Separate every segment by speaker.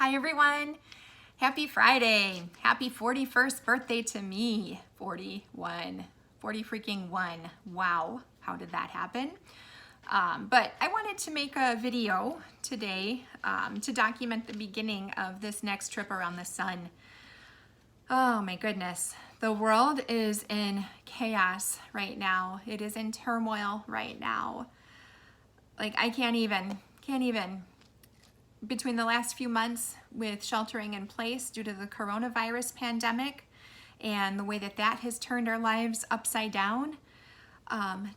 Speaker 1: Hi everyone. Happy Friday. Happy 41st birthday to me. 41. 40 freaking 1. Wow. How did that happen? But I wanted to make a video today to document the beginning of this next trip around the sun. Oh my goodness. The world is in chaos right now. It is in turmoil right now. Like I can't even. Between the last few months with sheltering in place due to the coronavirus pandemic and the way that that has turned our lives upside down,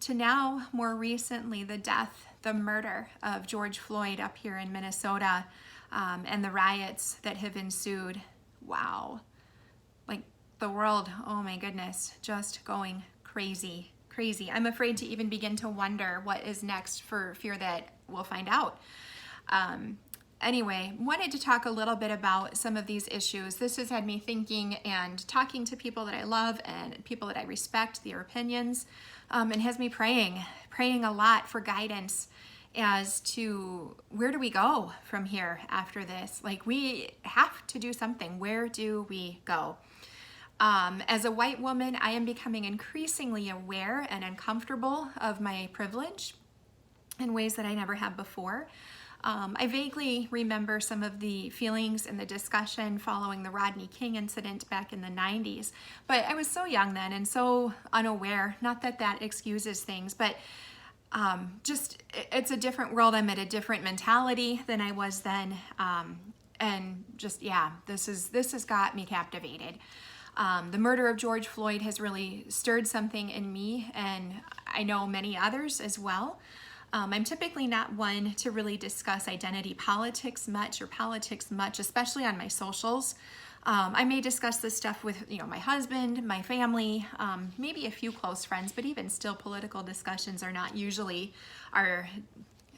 Speaker 1: to now, more recently, the death, the murder of George Floyd up here in Minnesota, and the riots that have ensued. Wow. Like the world, oh my goodness, just going crazy. I'm afraid to even begin to wonder what is next for fear that we'll find out. Anyway, wanted to talk a little bit about some of these issues. This has had me thinking and talking to people that I love and people that I respect, their opinions, and has me praying a lot for guidance as to where do we go from here after this? Like we have to do something. Where do we go? As a white woman, I am becoming increasingly aware and uncomfortable of my privilege in ways that I never have before. I vaguely remember some of the feelings and the discussion following the Rodney King incident back in the 90s, but I was so young then and so unaware, not that that excuses things, but just it's a different world. I'm at a different mentality than I was then, and just, yeah, this has got me captivated. The murder of George Floyd has really stirred something in me, and I know many others as well. I'm typically not one to really discuss identity politics much, especially on my socials. I may discuss this stuff with my husband, my family, maybe a few close friends, but even still political discussions are not usually our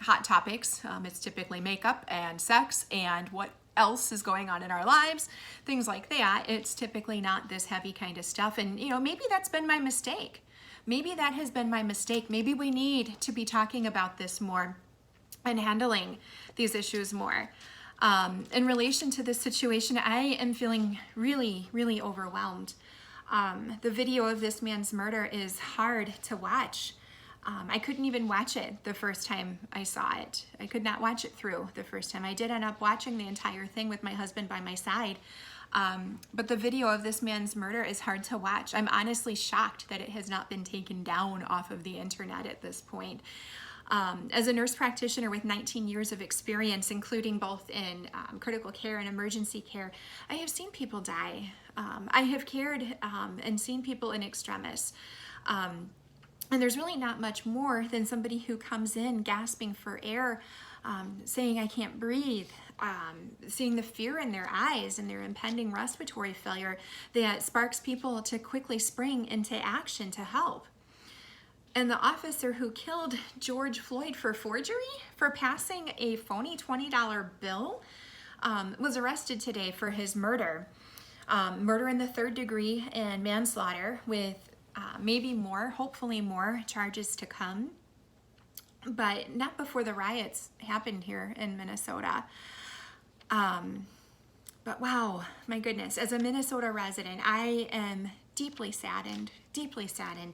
Speaker 1: hot topics. It's typically makeup and sex and what else is going on in our lives, things like that. It's typically not this heavy kind of stuff, and maybe that's been my mistake. Maybe that has been my mistake. Maybe we need to be talking about this more and handling these issues more. In relation to this situation, I am feeling really, really overwhelmed. The video of this man's murder is hard to watch. I couldn't even watch it the first time I saw it. I could not watch it through the first time. I did end up watching the entire thing with my husband by my side. But the video of this man's murder is hard to watch. I'm honestly shocked that it has not been taken down off of the internet at this point. As a nurse practitioner with 19 years of experience, including both in critical care and emergency care, I have seen people die. I have cared and seen people in extremis. And there's really not much more than somebody who comes in gasping for air, saying, I can't breathe, seeing the fear in their eyes and their impending respiratory failure that sparks people to quickly spring into action to help. And the officer who killed George Floyd for forgery, for passing a phony $20 bill, was arrested today for his murder. Murder in the third degree and manslaughter with maybe more, hopefully more charges to come, but not before the riots happened here in Minnesota. But wow, my goodness, as a Minnesota resident, I am deeply saddened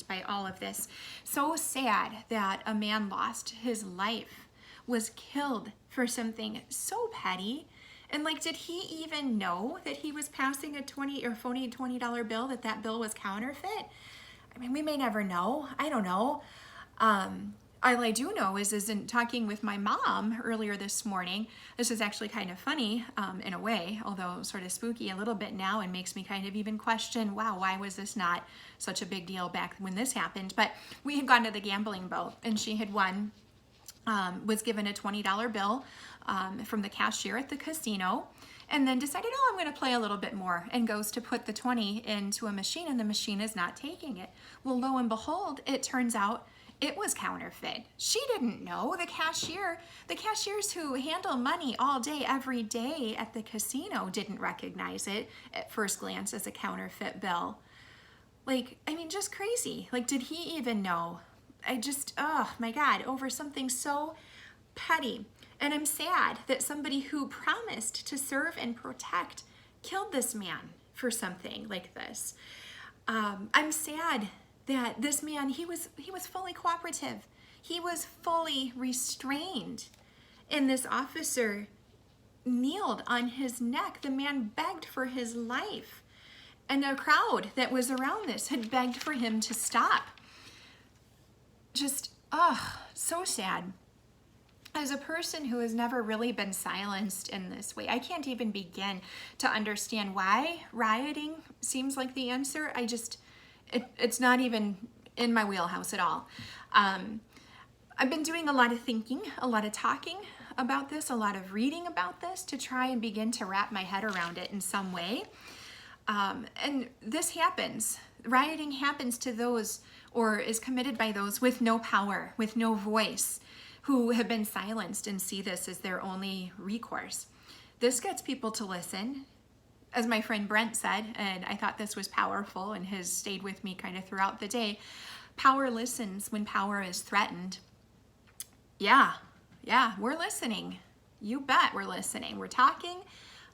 Speaker 1: by all of this. So sad that a man lost his life, was killed for something so petty. And like, did he even know that he was passing a phony $20 bill, that bill was counterfeit? I mean, we may never know. I don't know. All I do know is in talking with my mom earlier this morning, this is actually kind of funny in a way, although sort of spooky a little bit now, and makes me kind of even question, wow, why was this not such a big deal back when this happened? But we had gone to the gambling boat and she had won, was given a $20 bill from the cashier at the casino, and then decided, oh, I'm going to play a little bit more, and goes to put the 20 into a machine, and the machine is not taking it. Well, lo and behold, it turns out it was counterfeit. She didn't know. The cashiers who handle money all day, every day at the casino didn't recognize it at first glance as a counterfeit bill. Like, I mean, just crazy. Like, did he even know? Oh my God, over something so petty. And I'm sad that somebody who promised to serve and protect killed this man for something like this. I'm sad that this man, he was fully cooperative. He was fully restrained. And this officer kneeled on his neck. The man begged for his life. And a crowd that was around this had begged for him to stop. Just, so sad. As a person who has never really been silenced in this way, I can't even begin to understand why rioting seems like the answer. It's not even in my wheelhouse at all. I've been doing a lot of thinking, a lot of talking about this, a lot of reading about this to try and begin to wrap my head around it in some way. And this happens. Rioting happens to those, or is committed by those with no power, with no voice, who have been silenced and see this as their only recourse. This gets people to listen. As my friend Brent said, and I thought this was powerful and has stayed with me kind of throughout the day, power listens when power is threatened. Yeah, we're listening. You bet we're listening. We're talking.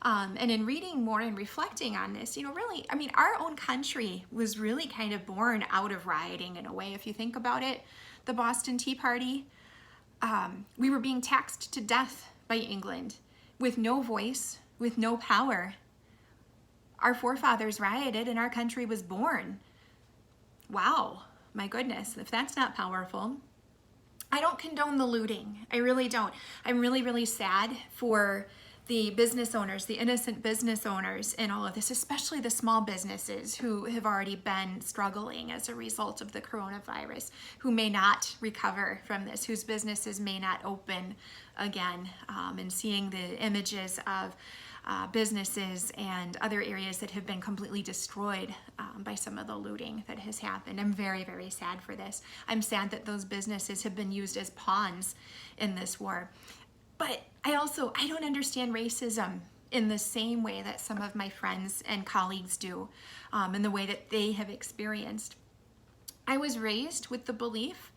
Speaker 1: And in reading more and reflecting on this, really, our own country was really kind of born out of rioting in a way. If you think about it, the Boston Tea Party, we were being taxed to death by England with no voice, with no power. Our forefathers rioted and our country was born. Wow, my goodness, if that's not powerful. I don't condone the looting. I really don't. I'm really, really sad for the business owners, the innocent business owners in all of this, especially the small businesses who have already been struggling as a result of the coronavirus, who may not recover from this, whose businesses may not open again, and seeing the images of businesses and other areas that have been completely destroyed by some of the looting that has happened. I'm very, very sad for this. I'm sad that those businesses have been used as pawns in this war. But I don't understand racism in the same way that some of my friends and colleagues do, in the way that they have experienced. I was raised with the belief,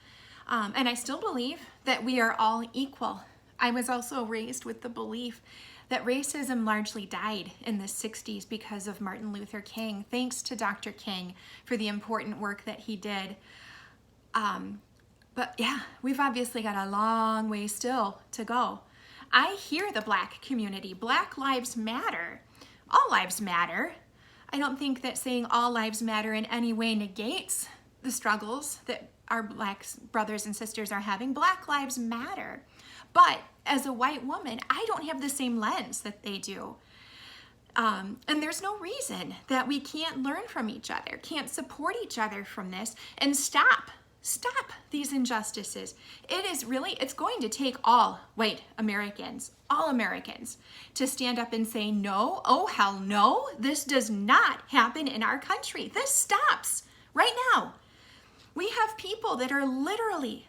Speaker 1: and I still believe, that we are all equal. I was also raised with the belief that racism largely died in the 60s because of Martin Luther King. Thanks to Dr. King for the important work that he did. But yeah, we've obviously got a long way still to go. I hear the Black community. Black lives matter. All lives matter. I don't think that saying all lives matter in any way negates the struggles that our Black brothers and sisters are having. Black lives matter. But as a white woman, I don't have the same lens that they do. And there's no reason that we can't learn from each other, can't support each other from this, and stop these injustices. It's going to take all white Americans, all Americans, to stand up and say, no, oh hell no, this does not happen in our country. This stops right now. We have people that are literally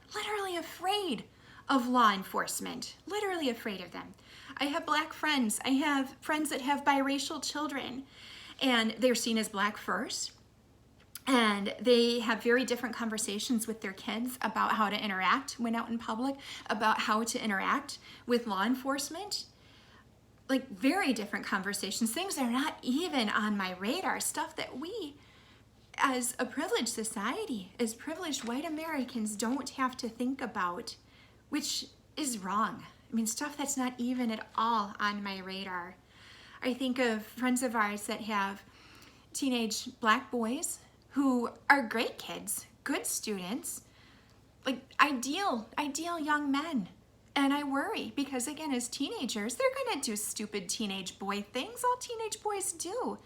Speaker 1: afraid of law enforcement, literally afraid of them. I have Black friends. I have friends that have biracial children, and they're seen as Black first. And they have very different conversations with their kids about how to interact when out in public, about how to interact with law enforcement. Like, very different conversations, things that are not even on my radar, stuff that we, as a privileged society, as privileged white Americans, don't have to think about, which is wrong. Stuff that's not even at all on my radar. I think of friends of ours that have teenage Black boys who are great kids, good students, like ideal young men. And I worry because, again, as teenagers, they're going to do stupid teenage boy things. All teenage boys do.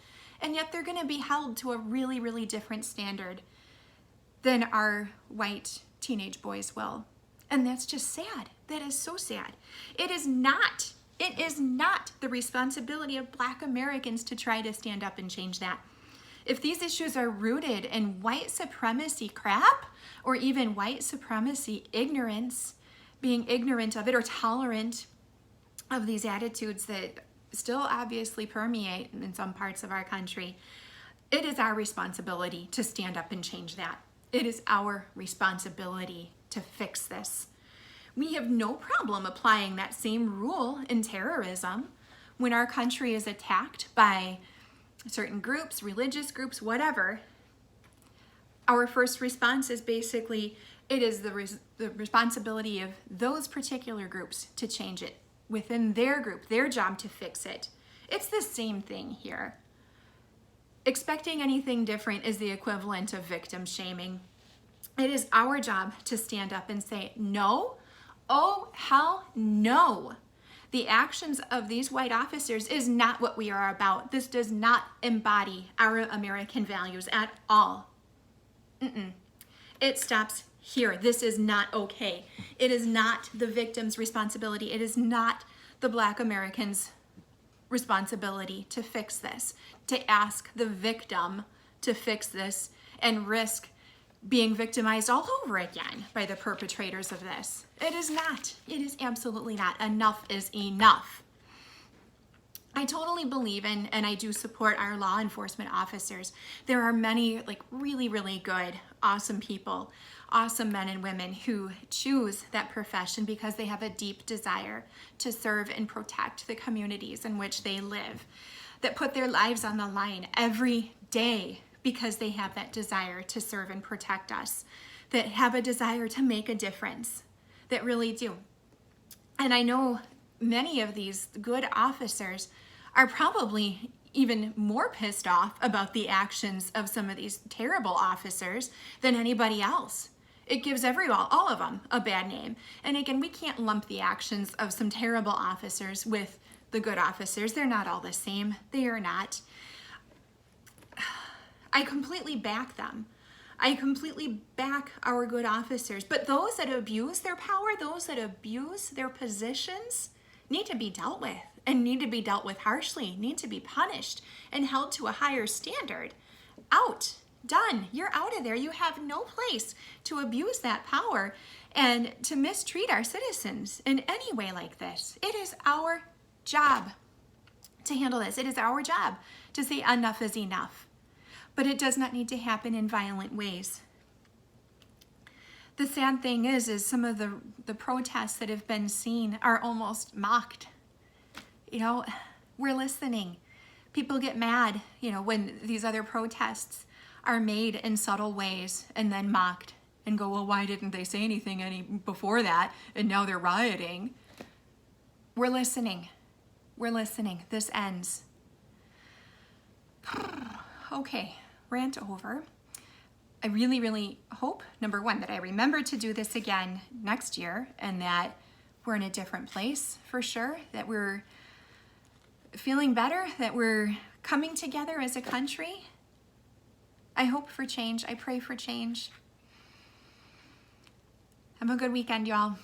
Speaker 1: And yet they're going to be held to a really, really different standard than our white teenage boys will. And that's just sad. That is so sad. It is not the responsibility of Black Americans to try to stand up and change that. If these issues are rooted in white supremacy crap, or even white supremacy ignorance, being ignorant of it or tolerant of these attitudes that still obviously permeate in some parts of our country, it is our responsibility to stand up and change that. It is our responsibility to fix this. We have no problem applying that same rule in terrorism when our country is attacked by certain groups, religious groups, whatever. Our first response is basically, it is the responsibility of those particular groups to change it within their group, their job to fix it. It's the same thing here. Expecting anything different is the equivalent of victim shaming. It is our job to stand up and say, no, oh, hell no. The actions of these white officers is not what we are about. This does not embody our American values at all. It stops here. This is not okay. It is not the victim's responsibility. It is not the Black Americans' responsibility to fix this, to ask the victim to fix this and risk being victimized all over again by the perpetrators of this. It is not. It is absolutely not. Enough is enough. I totally believe in, and I do support our law enforcement officers. There are many really, really good, awesome people, awesome men and women who choose that profession because they have a deep desire to serve and protect the communities in which they live, that put their lives on the line every day because they have that desire to serve and protect us, that have a desire to make a difference, that really do. And I know many of these good officers are probably even more pissed off about the actions of some of these terrible officers than anybody else. It gives all of them a bad name. And again, we can't lump the actions of some terrible officers with the good officers. They're not all the same. They are not. I completely back them. I completely back our good officers. But those that abuse their power, those that abuse their positions, need to be dealt with, and need to be dealt with harshly, need to be punished and held to a higher standard. Out. Done. You're out of there. You have no place to abuse that power and to mistreat our citizens in any way like this. It is our job to handle this. It is our job to say enough is enough. But it does not need to happen in violent ways. The sad thing is some of the protests that have been seen are almost mocked. We're listening. People get mad, when these other protests are made in subtle ways and then mocked and go, well, why didn't they say anything before that? And now they're rioting. We're listening. We're listening. This ends. Okay, rant over. I really, really hope, number one, that I remember to do this again next year and that we're in a different place for sure, that we're feeling better, that we're coming together as a country. I hope for change. I pray for change. Have a good weekend, y'all.